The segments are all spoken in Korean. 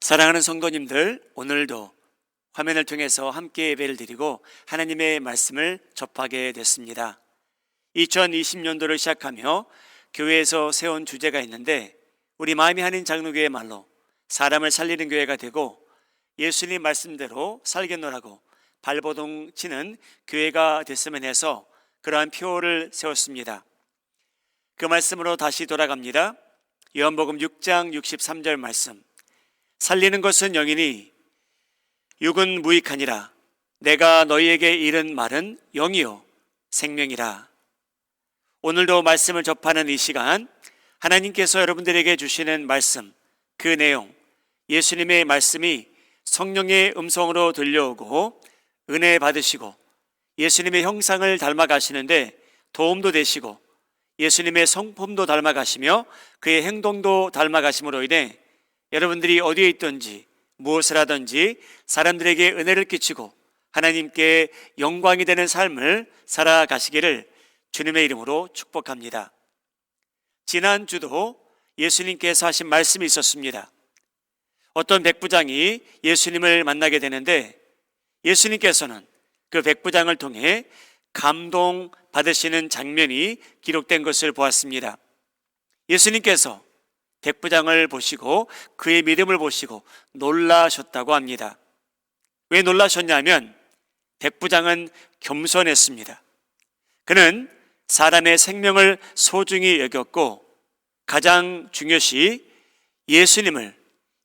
사랑하는 성도님들, 오늘도 화면을 통해서 함께 예배를 드리고 하나님의 말씀을 접하게 됐습니다. 2020년도를 시작하며 교회에서 세운 주제가 있는데, 우리 마음이 하는 장로교의 말로 사람을 살리는 교회가 되고 예수님 말씀대로 살겠노라고 발버둥 치는 교회가 됐으면 해서 그러한 표를 세웠습니다. 그 말씀으로 다시 돌아갑니다. 요한복음 6장 63절 말씀, 살리는 것은 영이니 육은 무익하니라. 내가 너희에게 이른 말은 영이요 생명이라. 오늘도 말씀을 접하는 이 시간, 하나님께서 여러분들에게 주시는 말씀, 그 내용, 예수님의 말씀이 성령의 음성으로 들려오고 은혜 받으시고 예수님의 형상을 닮아가시는데 도움도 되시고 예수님의 성품도 닮아가시며 그의 행동도 닮아가심으로 인해 여러분들이 어디에 있든지 무엇을 하든지 사람들에게 은혜를 끼치고 하나님께 영광이 되는 삶을 살아가시기를 주님의 이름으로 축복합니다. 지난주도 예수님께서 하신 말씀이 있었습니다. 어떤 백부장이 예수님을 만나게 되는데 예수님께서는 그 백부장을 통해 감동받으시는 장면이 기록된 것을 보았습니다. 예수님께서 백부장을 보시고 그의 믿음을 보시고 놀라셨다고 합니다. 왜 놀라셨냐면 백부장은 겸손했습니다. 그는 사람의 생명을 소중히 여겼고 가장 중요시 예수님을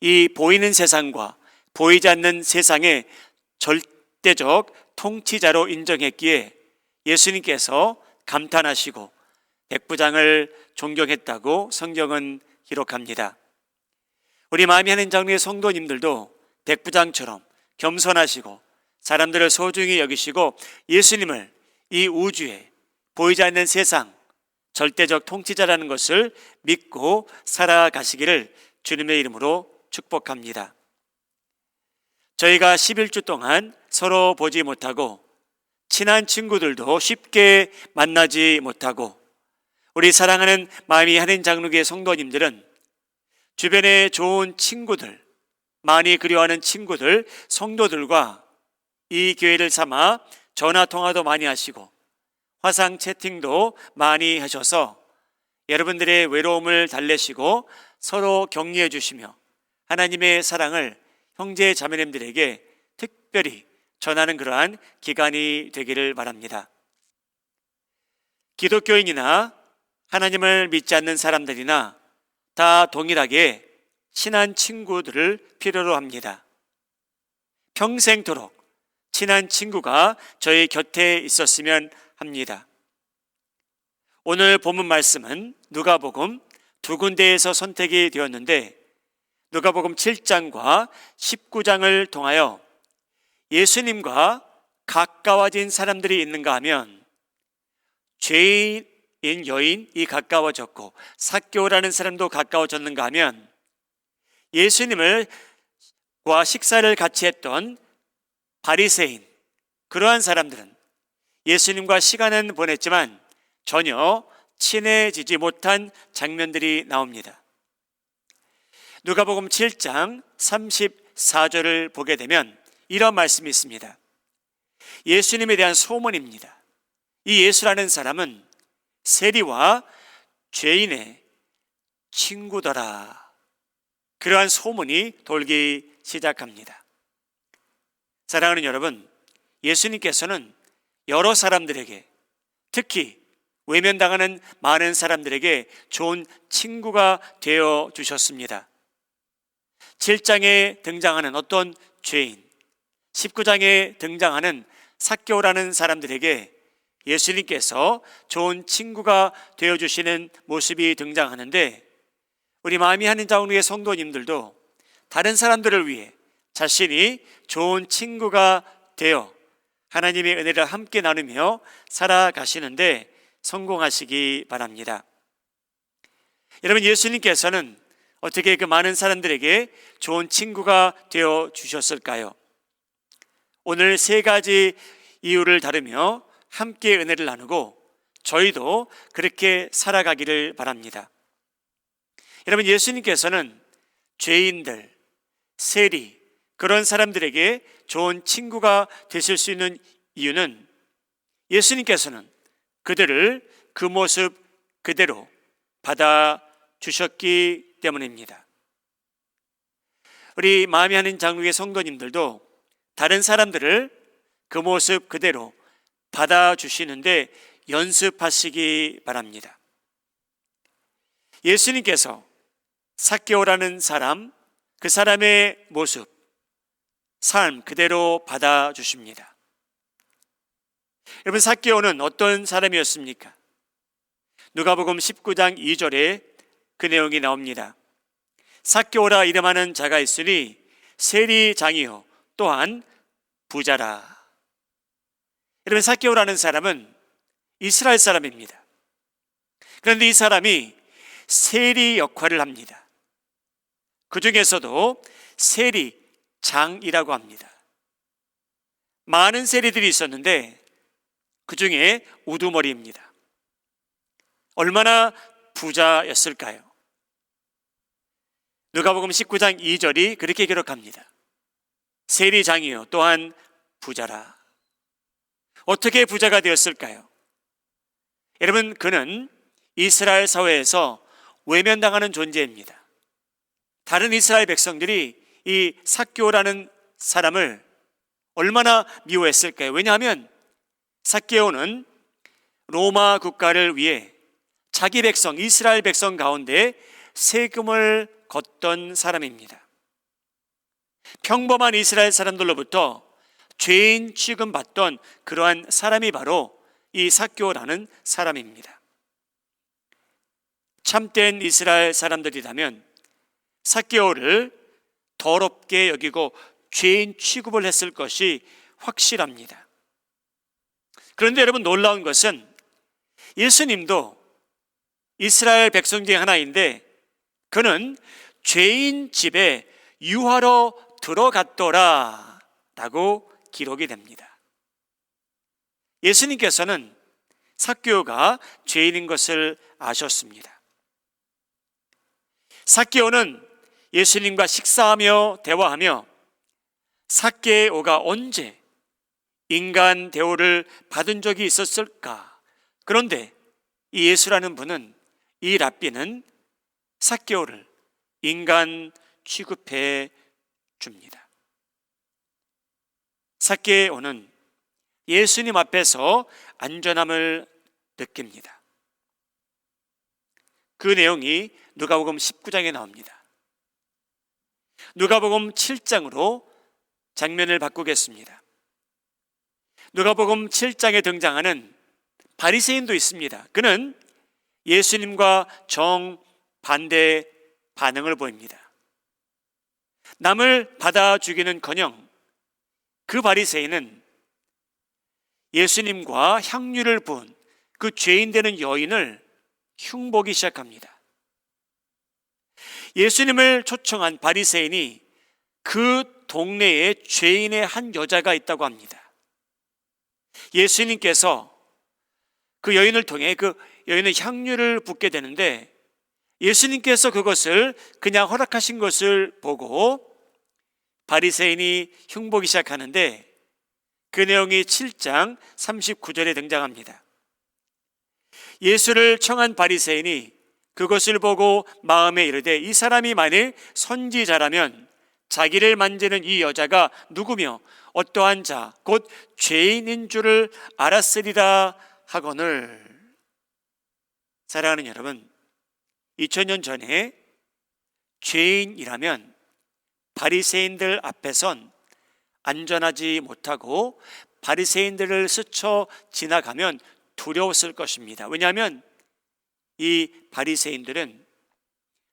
이 보이는 세상과 보이지 않는 세상의 절대적 통치자로 인정했기에 예수님께서 감탄하시고 백부장을 존경했다고 성경은 기록합니다. 우리 마음이 하는 장로의 성도님들도 백부장처럼 겸손하시고 사람들을 소중히 여기시고 예수님을 이 우주에 보이지 않는 세상 절대적 통치자라는 것을 믿고 살아가시기를 주님의 이름으로 축복합니다. 저희가 11주 동안 서로 보지 못하고 친한 친구들도 쉽게 만나지 못하고 우리 사랑하는 마음이 하는 장로교의 성도님들은 주변에 좋은 친구들, 많이 그리워하는 친구들, 성도들과 이 기회를 삼아 전화 통화도 많이 하시고 화상 채팅도 많이 하셔서 여러분들의 외로움을 달래시고 서로 격려해 주시며 하나님의 사랑을 형제 자매님들에게 특별히 전하는 그러한 기간이 되기를 바랍니다. 기독교인이나 하나님을 믿지 않는 사람들이나 다 동일하게 친한 친구들을 필요로 합니다. 평생토록 친한 친구가 저희 곁에 있었으면 합니다. 오늘 본문 말씀은 누가복음 두 군데에서 선택이 되었는데 누가복음 7장과 19장을 통하여 예수님과 가까워진 사람들이 있는가 하면 죄인 여인이 가까워졌고 삭개오라는 사람도 가까워졌는가 하면 예수님과 식사를 같이 했던 바리새인, 그러한 사람들은 예수님과 시간은 보냈지만 전혀 친해지지 못한 장면들이 나옵니다. 누가복음 7장 34절을 보게 되면 이런 말씀이 있습니다. 예수님에 대한 소문입니다. 이 예수라는 사람은 세리와 죄인의 친구더라. 그러한 소문이 돌기 시작합니다. 사랑하는 여러분, 예수님께서는 여러 사람들에게, 특히 외면당하는 많은 사람들에게 좋은 친구가 되어 주셨습니다. 7장에 등장하는 어떤 죄인, 19장에 등장하는 삭개오라는 사람들에게 예수님께서 좋은 친구가 되어주시는 모습이 등장하는데 우리 마음이 하는 장로의 성도님들도 다른 사람들을 위해 자신이 좋은 친구가 되어 하나님의 은혜를 함께 나누며 살아가시는데 성공하시기 바랍니다. 여러분, 예수님께서는 어떻게 그 많은 사람들에게 좋은 친구가 되어 주셨을까요? 오늘 세 가지 이유를 다루며 함께 은혜를 나누고 저희도 그렇게 살아가기를 바랍니다. 여러분, 예수님께서는 죄인들, 세리, 그런 사람들에게 좋은 친구가 되실 수 있는 이유는 예수님께서는 그들을 그 모습 그대로 받아주셨기 때문입니다. 우리 마음이 하는 장로의 성도님들도 다른 사람들을 그 모습 그대로 받아주시는데 연습하시기 바랍니다. 예수님께서 삭개오라는 사람, 그 사람의 모습, 삶 그대로 받아주십니다. 여러분, 삭개오는 어떤 사람이었습니까? 누가복음 19장 2절에 그 내용이 나옵니다. 삭개오라 이름하는 자가 있으니 세리장이요 또한 부자라. 여러분, 삭개오라는 사람은 이스라엘 사람입니다. 그런데 이 사람이 세리 역할을 합니다. 그 중에서도 세리장이라고 합니다. 많은 세리들이 있었는데 그 중에 우두머리입니다. 얼마나 부자였을까요? 누가복음 19장 2절이 그렇게 기록합니다. 세리장이요 또한 부자라. 어떻게 부자가 되었을까요? 여러분, 그는 이스라엘 사회에서 외면당하는 존재입니다. 다른 이스라엘 백성들이 이 삭개오라는 사람을 얼마나 미워했을까요? 왜냐하면 삭개오는 로마 국가를 위해 자기 백성, 이스라엘 백성 가운데 세금을 걷던 사람입니다. 평범한 이스라엘 사람들로부터 죄인 취급받던 그러한 사람이 바로 이 삭개오라는 사람입니다. 참된 이스라엘 사람들이라면 삭개오를 더럽게 여기고 죄인 취급을 했을 것이 확실합니다. 그런데 여러분, 놀라운 것은 예수님도 이스라엘 백성 중에 하나인데 그는 죄인 집에 유하러 들어갔더라 라고 기록이 됩니다. 예수님께서는 삭개오가 죄인인 것을 아셨습니다. 삭개오는 예수님과 식사하며 대화하며 삭개오가 언제 인간 대우를 받은 적이 있었을까? 그런데 이 예수라는 분은, 이 랍비는 삭개오를 인간 취급해 줍니다. 삭개오는 예수님 앞에서 안전함을 느낍니다. 그 내용이 누가복음 19장에 나옵니다. 누가복음 7장으로 장면을 바꾸겠습니다. 누가복음 7장에 등장하는 바리새인도 있습니다. 그는 예수님과 정반대 반응을 보입니다. 남을 받아주기는커녕 그 바리새인은 예수님과 향유를 부은 그 죄인 되는 여인을 흉보기 시작합니다. 예수님을 초청한 바리새인이 그 동네에 죄인의 한 여자가 있다고 합니다. 예수님께서 그 여인을 통해 그 여인의 향유를 붓게 되는데 예수님께서 그것을 그냥 허락하신 것을 보고 바리새인이 흉보기 시작하는데 그 내용이 7장 39절에 등장합니다. 예수를 청한 바리새인이 그것을 보고 마음에 이르되 이 사람이 만일 선지자라면 자기를 만지는 이 여자가 누구며 어떠한 자 곧 죄인인 줄을 알았으리라 하거늘. 사랑하는 여러분, 2000년 전에 죄인이라면 바리새인들 앞에선 안전하지 못하고 바리새인들을 스쳐 지나가면 두려웠을 것입니다. 왜냐하면 이 바리새인들은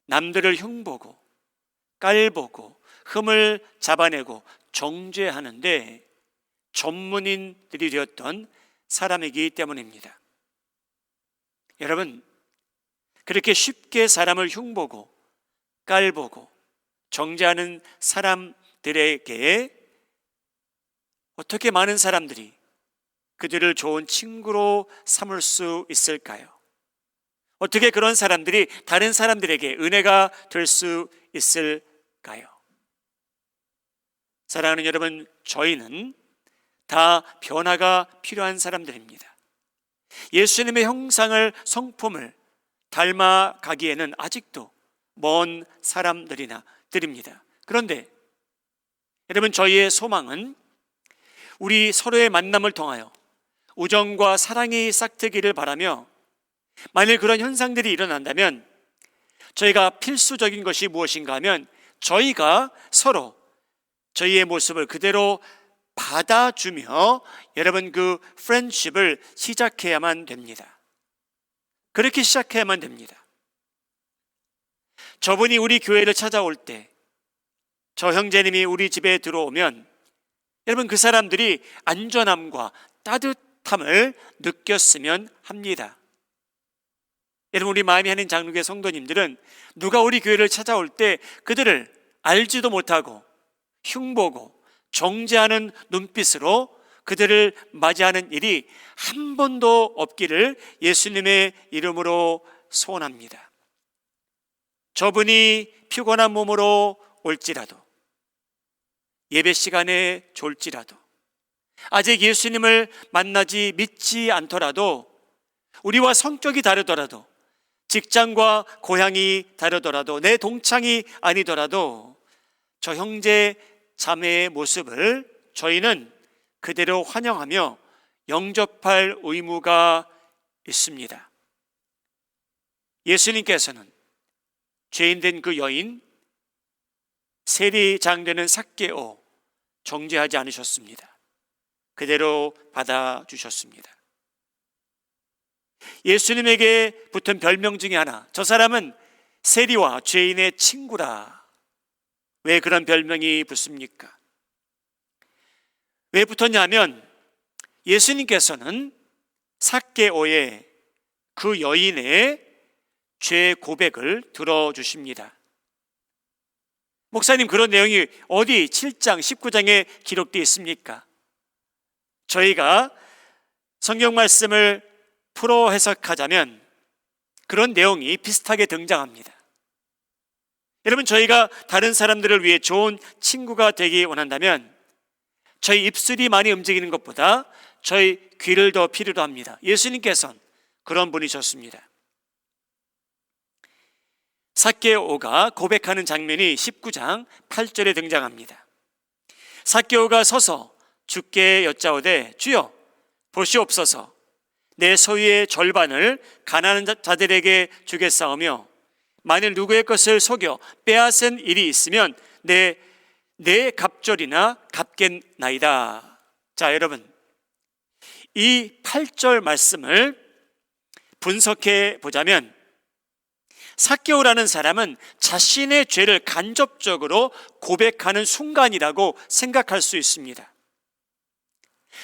남들을 흉보고 깔보고 흠을 잡아내고 정죄하는데 전문인들이 되었던 사람이기 때문입니다. 여러분, 그렇게 쉽게 사람을 흉보고 깔보고 정죄하는 사람들에게 어떻게 많은 사람들이 그들을 좋은 친구로 삼을 수 있을까요? 어떻게 그런 사람들이 다른 사람들에게 은혜가 될 수 있을까요? 사랑하는 여러분, 저희는 다 변화가 필요한 사람들입니다. 예수님의 형상을, 성품을 닮아가기에는 아직도 먼 사람들입니다. 그런데 여러분, 저희의 소망은 우리 서로의 만남을 통하여 우정과 사랑이 싹트기를 바라며, 만일 그런 현상들이 일어난다면 저희가 필수적인 것이 무엇인가 하면 저희가 서로 저희의 모습을 그대로 받아주며 여러분 그 프렌드십을 시작해야만 됩니다. 그렇게 시작해야만 됩니다. 저분이 우리 교회를 찾아올 때, 저 형제님이 우리 집에 들어오면 여러분 그 사람들이 안전함과 따뜻함을 느꼈으면 합니다. 여러분, 우리 마음이 하는 장로교회 성도님들은 누가 우리 교회를 찾아올 때 그들을 알지도 못하고 흉보고 정죄하는 눈빛으로 그들을 맞이하는 일이 한 번도 없기를 예수님의 이름으로 소원합니다. 저분이 피곤한 몸으로 올지라도, 예배 시간에 졸지라도, 아직 예수님을 만나지 믿지 않더라도, 우리와 성격이 다르더라도, 직장과 고향이 다르더라도, 내 동창이 아니더라도 저 형제 자매의 모습을 저희는 그대로 환영하며 영접할 의무가 있습니다. 예수님께서는 죄인된 그 여인, 세리장되는 삭개오 정죄하지 않으셨습니다. 그대로 받아주셨습니다. 예수님에게 붙은 별명 중에 하나, 저 사람은 세리와 죄인의 친구라. 왜 그런 별명이 붙습니까? 왜 붙었냐면 예수님께서는 삭개오의 그 여인의 죄 고백을 들어주십니다. 목사님, 그런 내용이 어디 7장 19장에 기록되어 있습니까? 저희가 성경 말씀을 풀어 해석하자면 그런 내용이 비슷하게 등장합니다. 여러분, 저희가 다른 사람들을 위해 좋은 친구가 되기 원한다면 저희 입술이 많이 움직이는 것보다 저희 귀를 더 필요로 합니다. 예수님께서는 그런 분이셨습니다. 삭개오가 고백하는 장면이 19장 8절에 등장합니다. 삭개오가 서서 주께 여짜오되, 주여 보시옵소서, 내 소유의 절반을 가난한 자들에게 주겠사오며 만일 누구의 것을 속여 빼앗은 일이 있으면 내 갑절이나 갚겠나이다. 자, 여러분, 이 8절 말씀을 분석해 보자면 삭개오라는 사람은 자신의 죄를 간접적으로 고백하는 순간이라고 생각할 수 있습니다.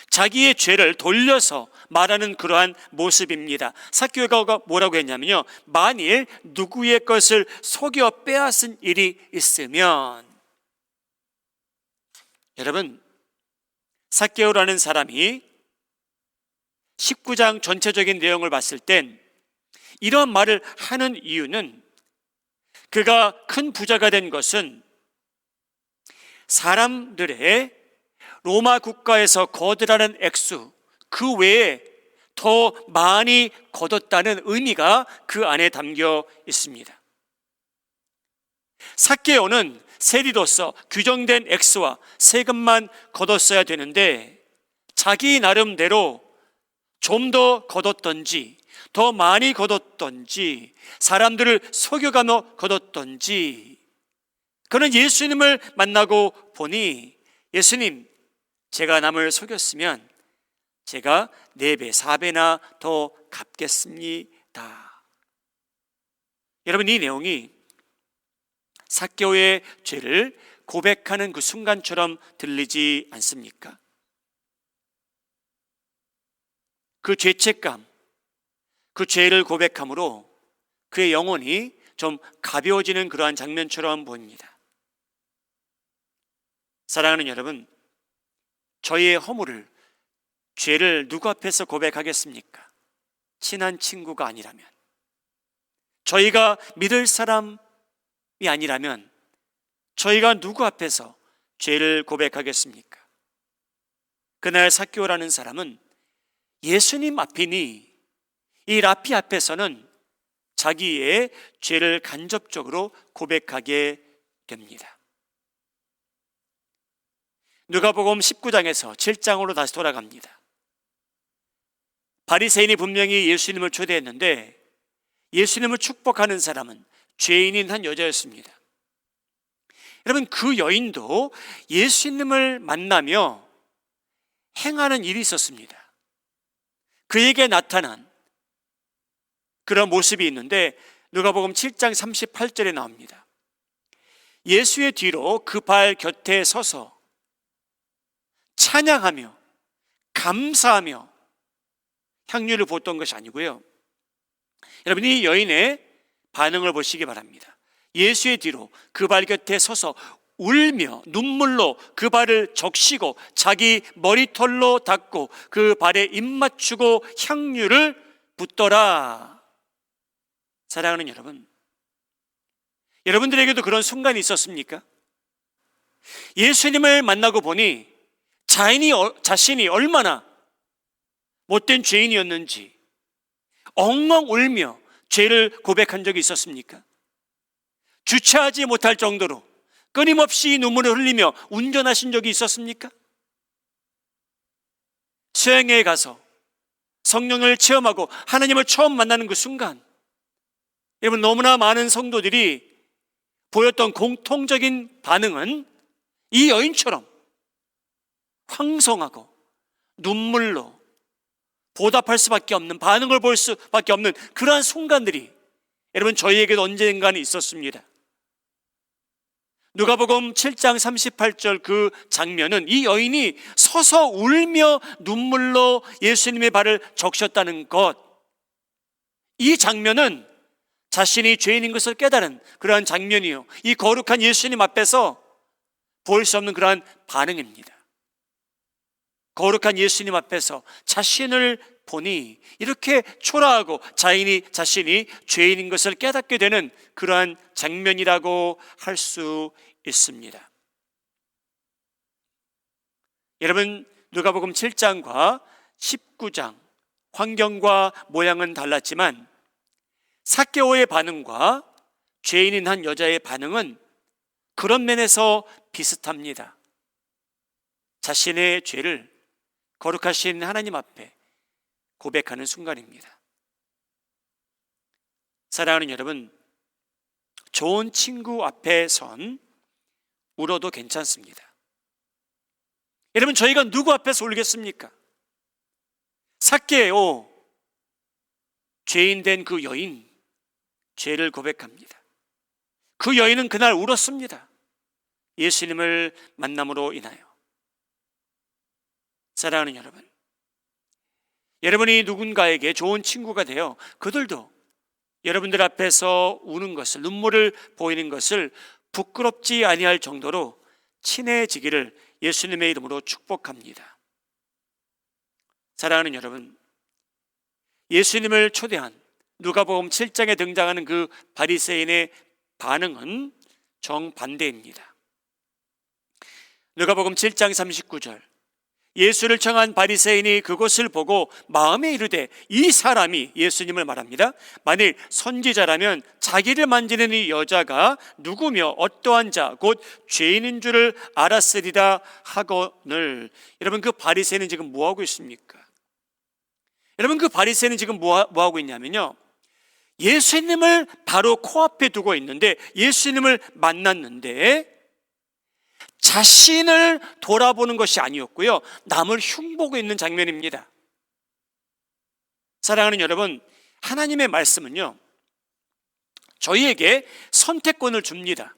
자기의 죄를 돌려서 말하는 그러한 모습입니다. 삭개오가 뭐라고 했냐면요, 만일 누구의 것을 속여 빼앗은 일이 있으면, 여러분, 삭개오라는 사람이 19장 전체적인 내용을 봤을 땐 이런 말을 하는 이유는, 그가 큰 부자가 된 것은 사람들의 로마 국가에서 거두라는 액수 그 외에 더 많이 거뒀다는 의미가 그 안에 담겨 있습니다. 삭개오는 세리로서 규정된 액수와 세금만 거뒀어야 되는데 자기 나름대로 좀 더 거뒀던지 더 많이 거뒀던지 사람들을 속여가며 거뒀던지, 그는 예수님을 만나고 보니, 예수님, 제가 남을 속였으면 제가 4배, 4배나 더 갚겠습니다. 여러분, 이 내용이 삭개오의 죄를 고백하는 그 순간처럼 들리지 않습니까? 그 죄책감, 그 죄를 고백함으로 그의 영혼이 좀 가벼워지는 그러한 장면처럼 보입니다. 사랑하는 여러분, 저희의 허물을, 죄를 누구 앞에서 고백하겠습니까? 친한 친구가 아니라면, 저희가 믿을 사람이 아니라면 저희가 누구 앞에서 죄를 고백하겠습니까? 그날 삭개오라는 사람은 예수님 앞이니 이 랍비 앞에서는 자기의 죄를 간접적으로 고백하게 됩니다. 누가복음 19장에서 7장으로 다시 돌아갑니다. 바리새인이 분명히 예수님을 초대했는데 예수님을 축복하는 사람은 죄인인 한 여자였습니다. 여러분, 그 여인도 예수님을 만나며 행하는 일이 있었습니다. 그에게 나타난 그런 모습이 있는데 누가복음 7장 38절에 나옵니다. 예수의 뒤로 그 발 곁에 서서 찬양하며 감사하며 향유를 부었던 것이 아니고요. 여러분, 이 여인의 반응을 보시기 바랍니다. 예수의 뒤로 그 발 곁에 서서 울며 눈물로 그 발을 적시고 자기 머리털로 닦고 그 발에 입 맞추고 향유를 붓더라. 사랑하는 여러분, 여러분들에게도 그런 순간이 있었습니까? 예수님을 만나고 보니 자신이 얼마나 못된 죄인이었는지 엉엉 울며 죄를 고백한 적이 있었습니까? 주체하지 못할 정도로 끊임없이 눈물을 흘리며 운전하신 적이 있었습니까? 수양회에 가서 성령을 체험하고 하나님을 처음 만나는 그 순간, 여러분, 너무나 많은 성도들이 보였던 공통적인 반응은 이 여인처럼 황송하고 눈물로 보답할 수밖에 없는, 반응을 볼 수밖에 없는 그러한 순간들이 여러분 저희에게도 언젠가는 있었습니다. 누가복음 7장 38절 그 장면은 이 여인이 서서 울며 눈물로 예수님의 발을 적셨다는 것, 이 장면은 자신이 죄인인 것을 깨달은 그러한 장면이요, 이 거룩한 예수님 앞에서 보일 수 없는 그러한 반응입니다. 거룩한 예수님 앞에서 자신을 보니 이렇게 초라하고 자신이 죄인인 것을 깨닫게 되는 그러한 장면이라고 할 수 있습니다. 여러분, 누가복음 7장과 19장 환경과 모양은 달랐지만 삭개오의 반응과 죄인인 한 여자의 반응은 그런 면에서 비슷합니다. 자신의 죄를 거룩하신 하나님 앞에 고백하는 순간입니다. 사랑하는 여러분, 좋은 친구 앞에 선 울어도 괜찮습니다. 여러분, 저희가 누구 앞에서 울겠습니까? 삭개오, 죄인 된 그 여인, 죄를 고백합니다. 그 여인은 그날 울었습니다. 예수님을 만남으로 인하여. 사랑하는 여러분, 여러분이 누군가에게 좋은 친구가 되어 그들도 여러분들 앞에서 우는 것을, 눈물을 보이는 것을 부끄럽지 아니할 정도로 친해지기를 예수님의 이름으로 축복합니다. 사랑하는 여러분, 예수님을 초대한 누가복음 7장에 등장하는 그 바리새인의 반응은 정반대입니다. 누가복음 7장 39절, 예수를 청한 바리새인이 그것을 보고 마음에 이르되, 이 사람이, 예수님을 말합니다, 만일 선지자라면 자기를 만지는 이 여자가 누구며 어떠한 자 곧 죄인인 줄을 알았으리라 하거늘. 여러분, 그 바리새인은 지금 뭐하고 있습니까? 여러분, 그 바리새인은 지금 뭐하고 있냐면요, 예수님을 바로 코앞에 두고 있는데, 예수님을 만났는데 자신을 돌아보는 것이 아니었고요, 남을 흉보고 있는 장면입니다. 사랑하는 여러분, 하나님의 말씀은요 저희에게 선택권을 줍니다.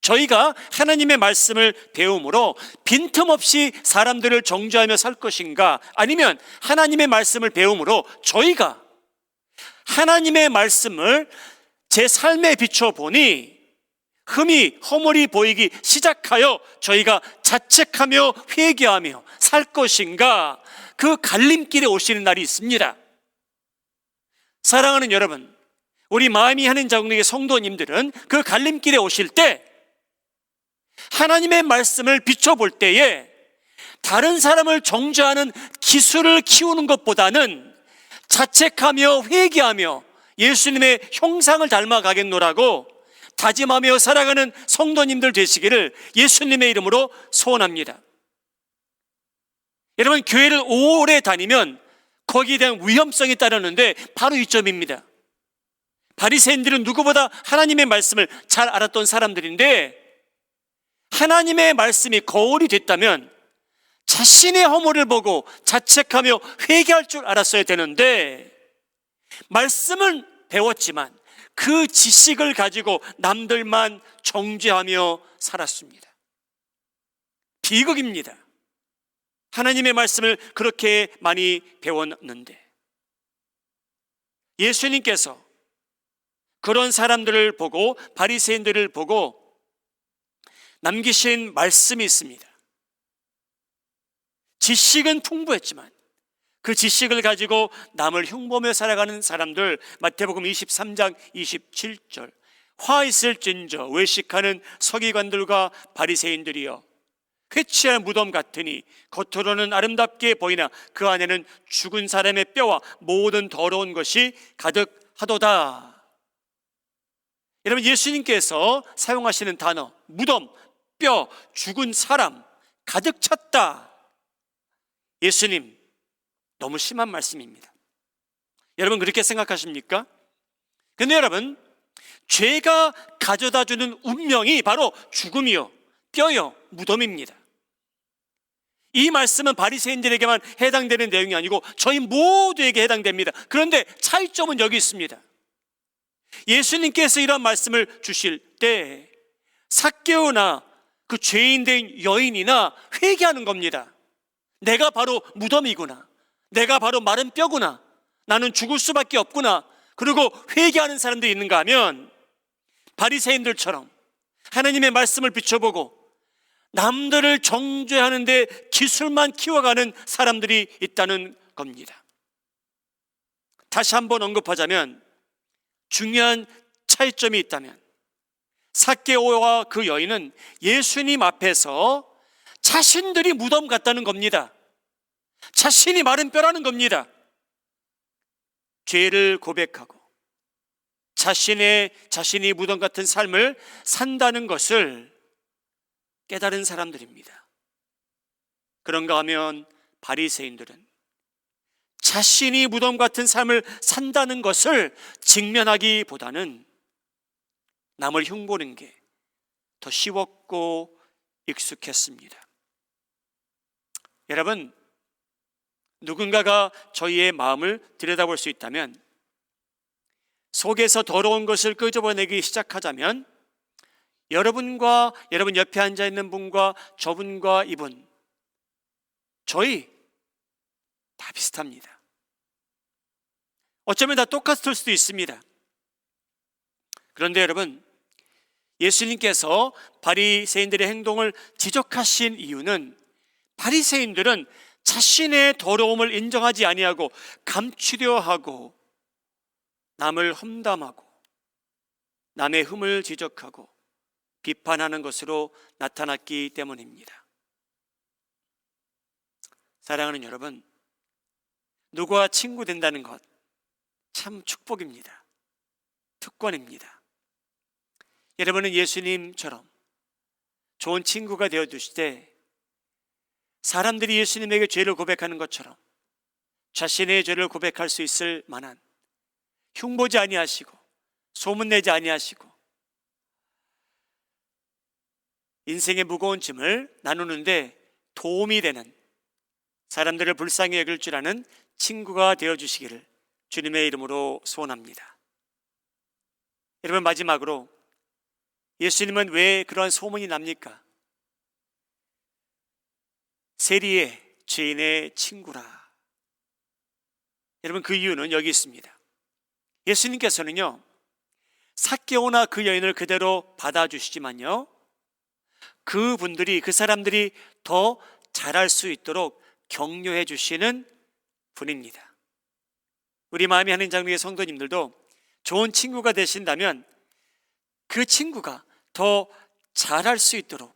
저희가 하나님의 말씀을 배움으로 빈틈없이 사람들을 정죄하며 살 것인가, 아니면 하나님의 말씀을 배움으로 저희가 하나님의 말씀을 제 삶에 비춰보니 흠이 허물이 보이기 시작하여 저희가 자책하며 회개하며 살 것인가, 그 갈림길에 오시는 날이 있습니다. 사랑하는 여러분, 우리 마음이 하는 자국의 성도님들은 그 갈림길에 오실 때 하나님의 말씀을 비춰볼 때에 다른 사람을 정죄하는 기술을 키우는 것보다는 자책하며 회개하며 예수님의 형상을 닮아가겠노라고 다짐하며 살아가는 성도님들 되시기를 예수님의 이름으로 소원합니다. 여러분, 교회를 오래 다니면 거기에 대한 위험성이 따르는데 바로 이 점입니다. 바리새인들은 누구보다 하나님의 말씀을 잘 알았던 사람들인데, 하나님의 말씀이 거울이 됐다면 자신의 허물을 보고 자책하며 회개할 줄 알았어야 되는데, 말씀은 배웠지만 그 지식을 가지고 남들만 정죄하며 살았습니다. 비극입니다. 하나님의 말씀을 그렇게 많이 배웠는데, 예수님께서 그런 사람들을 보고, 바리새인들을 보고 남기신 말씀이 있습니다. 지식은 풍부했지만 그 지식을 가지고 남을 흉보며 살아가는 사람들, 마태복음 23장 27절, 화 있을진저 외식하는 서기관들과 바리새인들이여, 회치할 무덤 같으니 겉으로는 아름답게 보이나 그 안에는 죽은 사람의 뼈와 모든 더러운 것이 가득하도다. 여러분, 예수님께서 사용하시는 단어, 무덤, 뼈, 죽은 사람, 가득 찼다. 예수님, 너무 심한 말씀입니다. 여러분, 그렇게 생각하십니까? 근데 여러분, 죄가 가져다주는 운명이 바로 죽음이요, 뼈요, 무덤입니다. 이 말씀은 바리새인들에게만 해당되는 내용이 아니고 저희 모두에게 해당됩니다. 그런데 차이점은 여기 있습니다. 예수님께서 이런 말씀을 주실 때 삭개오나 그 죄인된 여인이나 회개하는 겁니다. 내가 바로 무덤이구나, 내가 바로 마른 뼈구나, 나는 죽을 수밖에 없구나. 그리고 회개하는 사람들이 있는가 하면 바리새인들처럼 하나님의 말씀을 비춰보고 남들을 정죄하는데 기술만 키워가는 사람들이 있다는 겁니다. 다시 한번 언급하자면, 중요한 차이점이 있다면 삭개오와 그 여인은 예수님 앞에서 자신들이 무덤 같다는 겁니다. 자신이 마른 뼈라는 겁니다. 죄를 고백하고 자신이 무덤 같은 삶을 산다는 것을 깨달은 사람들입니다. 그런가 하면 바리새인들은 자신이 무덤 같은 삶을 산다는 것을 직면하기보다는 남을 흉보는 게 더 쉬웠고 익숙했습니다. 여러분, 누군가가 저희의 마음을 들여다볼 수 있다면, 속에서 더러운 것을 끄집어내기 시작하자면 여러분과 여러분 옆에 앉아있는 분과 저분과 이분, 저희 다 비슷합니다. 어쩌면 다 똑같을 수도 있습니다. 그런데 여러분, 예수님께서 바리새인들의 행동을 지적하신 이유는, 바리새인들은 자신의 더러움을 인정하지 아니하고 감추려 하고 남을 험담하고 남의 흠을 지적하고 비판하는 것으로 나타났기 때문입니다. 사랑하는 여러분, 누구와 친구 된다는 것 참 축복입니다. 특권입니다. 여러분은 예수님처럼 좋은 친구가 되어주시되, 사람들이 예수님에게 죄를 고백하는 것처럼 자신의 죄를 고백할 수 있을 만한, 흉보지 아니하시고 소문내지 아니하시고 인생의 무거운 짐을 나누는데 도움이 되는, 사람들을 불쌍히 여길 줄 아는 친구가 되어주시기를 주님의 이름으로 소원합니다. 여러분, 마지막으로 예수님은 왜 그러한 소문이 납니까? 세리의 죄인의 친구라. 여러분, 그 이유는 여기 있습니다. 예수님께서는요, 삭개오나 그 여인을 그대로 받아주시지만요, 그분들이, 그 사람들이 더 잘할 수 있도록 격려해 주시는 분입니다. 우리 마음이 하는 장로의 성도님들도 좋은 친구가 되신다면 그 친구가 더 잘할 수 있도록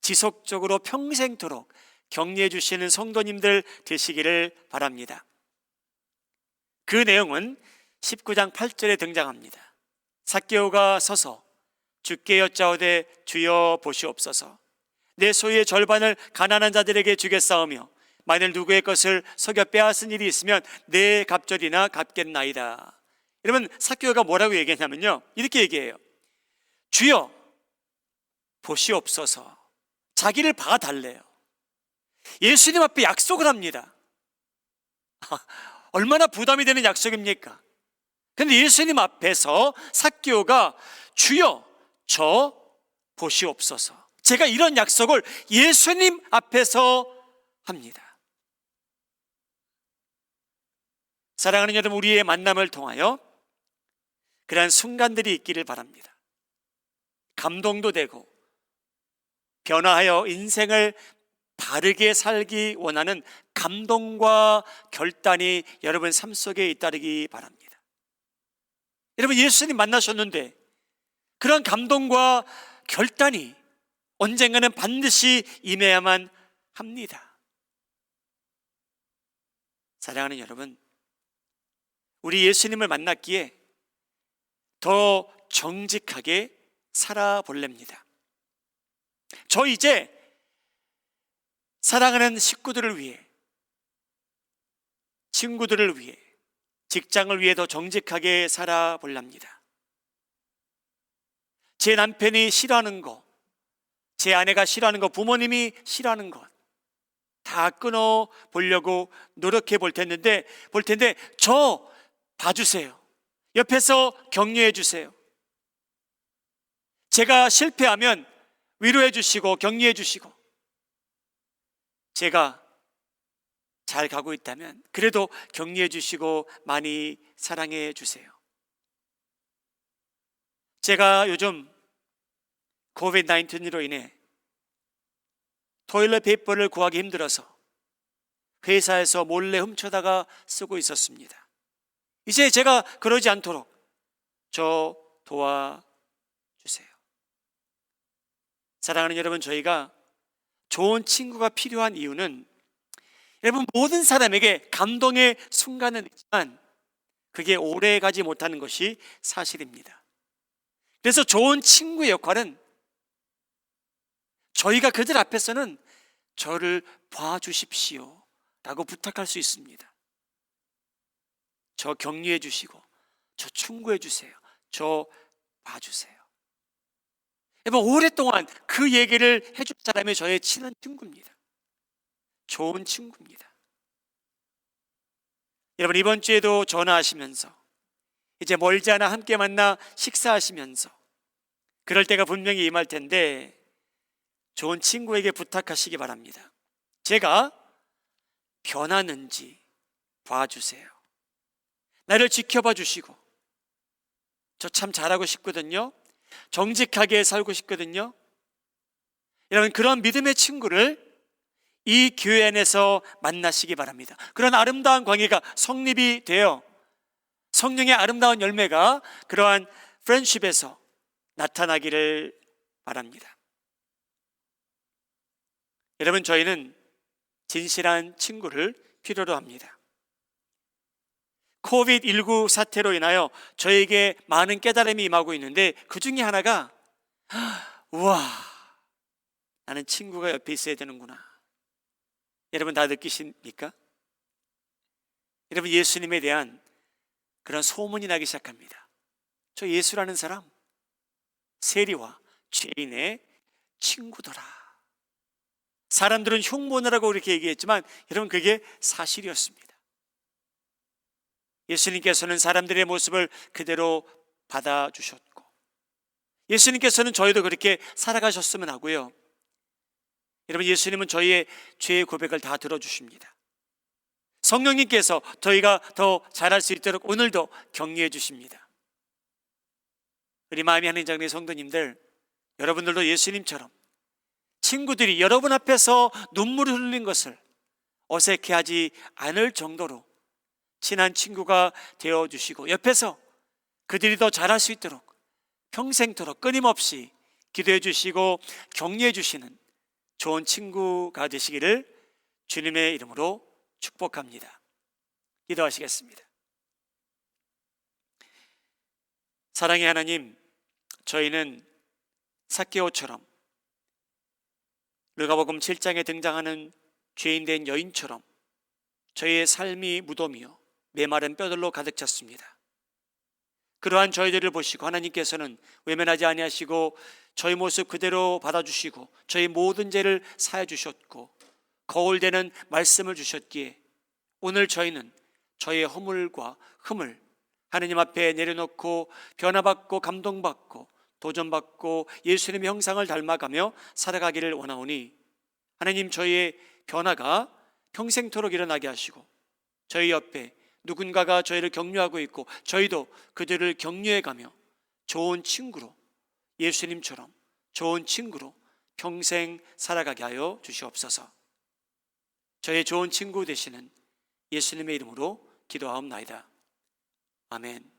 지속적으로 평생토록 격려해 주시는 성도님들 되시기를 바랍니다. 그 내용은 19장 8절에 등장합니다. 삭개오가 서서 주께 여짜오되 주여 보시옵소서. 내 소유의 절반을 가난한 자들에게 주겠사오며 만일 누구의 것을 속여 빼앗은 일이 있으면 내 갑절이나 갚겠나이다. 여러분, 삭개오가 뭐라고 얘기했냐면요, 이렇게 얘기해요. 주여 보시옵소서. 자기를 봐달래요. 예수님 앞에 약속을 합니다. 얼마나 부담이 되는 약속입니까? 근데 예수님 앞에서 삭개오가 주여 저 보시옵소서. 제가 이런 약속을 예수님 앞에서 합니다. 사랑하는 여러분, 우리의 만남을 통하여 그러한 순간들이 있기를 바랍니다. 감동도 되고 변화하여 인생을 바르게 살기 원하는 감동과 결단이 여러분 삶 속에 잇따르기 바랍니다. 여러분, 예수님 만나셨는데 그런 감동과 결단이 언젠가는 반드시 임해야만 합니다. 사랑하는 여러분, 우리 예수님을 만났기에 더 정직하게 살아볼랍니다. 저 이제 사랑하는 식구들을 위해, 친구들을 위해, 직장을 위해 더 정직하게 살아볼랍니다. 제 남편이 싫어하는 거, 제 아내가 싫어하는 거, 부모님이 싫어하는 것 다 끊어 보려고 노력해 볼 텐데 저 봐주세요. 옆에서 격려해 주세요. 제가 실패하면 위로해 주시고 격려해 주시고, 제가 잘 가고 있다면 그래도 격려해 주시고 많이 사랑해 주세요. 제가 요즘 코비드-19로 인해 토일렛 페이퍼를 구하기 힘들어서 회사에서 몰래 훔쳐다가 쓰고 있었습니다. 이제 제가 그러지 않도록 저 도와주세요. 사랑하는 여러분, 저희가 좋은 친구가 필요한 이유는 여러분, 모든 사람에게 감동의 순간은 있지만 그게 오래 가지 못하는 것이 사실입니다. 그래서 좋은 친구의 역할은 저희가 그들 앞에서는 저를 봐주십시오 라고 부탁할 수 있습니다. 저 격려해 주시고, 저 충고해 주세요, 저 봐주세요. 여러분, 오랫동안 그 얘기를 해줄 사람이 저의 친한 친구입니다. 좋은 친구입니다. 여러분, 이번 주에도 전화하시면서 이제 멀지 않아 함께 만나 식사하시면서 그럴 때가 분명히 임할 텐데 좋은 친구에게 부탁하시기 바랍니다. 제가 변하는지 봐주세요. 나를 지켜봐 주시고, 저 참 잘하고 싶거든요, 정직하게 살고 싶거든요. 여러분, 그런 믿음의 친구를 이 교회 안에서 만나시기 바랍니다. 그런 아름다운 관계가 성립이 되어 성령의 아름다운 열매가 그러한 프렌십에서 나타나기를 바랍니다. 여러분, 저희는 진실한 친구를 필요로 합니다. 코비드-19 사태로 인하여 저에게 많은 깨달음이 임하고 있는데 그 중에 하나가, 우와, 나는 친구가 옆에 있어야 되는구나. 여러분, 다 느끼십니까? 여러분, 예수님에 대한 그런 소문이 나기 시작합니다. 저 예수라는 사람, 세리와 죄인의 친구더라. 사람들은 흉보느라고 그렇게 얘기했지만 여러분, 그게 사실이었습니다. 예수님께서는 사람들의 모습을 그대로 받아주셨고, 예수님께서는 저희도 그렇게 살아가셨으면 하고요. 여러분, 예수님은 저희의 죄의 고백을 다 들어주십니다. 성령님께서 저희가 더 잘할 수 있도록 오늘도 격려해 주십니다. 우리 마음이 하는 장로의 성도님들, 여러분들도 예수님처럼 친구들이 여러분 앞에서 눈물을 흘린 것을 어색해하지 않을 정도로 친한 친구가 되어주시고, 옆에서 그들이 더 잘할 수 있도록 평생토록 끊임없이 기도해 주시고 격려해 주시는 좋은 친구가 되시기를 주님의 이름으로 축복합니다. 기도하시겠습니다. 사랑의 하나님, 저희는 삭개오처럼 누가복음 7장에 등장하는 죄인된 여인처럼 저희의 삶이 무덤이요 메마른 뼈들로 가득 찼습니다. 그러한 저희들을 보시고 하나님께서는 외면하지 아니하시고 저희 모습 그대로 받아주시고 저희 모든 죄를 사해 주셨고 거울되는 말씀을 주셨기에 오늘 저희는 저희의 허물과 흠을 하나님 앞에 내려놓고 변화받고 감동받고 도전받고 예수님의 형상을 닮아가며 살아가기를 원하오니 하나님, 저희의 변화가 평생토록 일어나게 하시고 저희 옆에 누군가가 저희를 격려하고 있고 저희도 그들을 격려해가며 좋은 친구로, 예수님처럼 좋은 친구로 평생 살아가게 하여 주시옵소서. 저의 좋은 친구 되시는 예수님의 이름으로 기도하옵나이다. 아멘.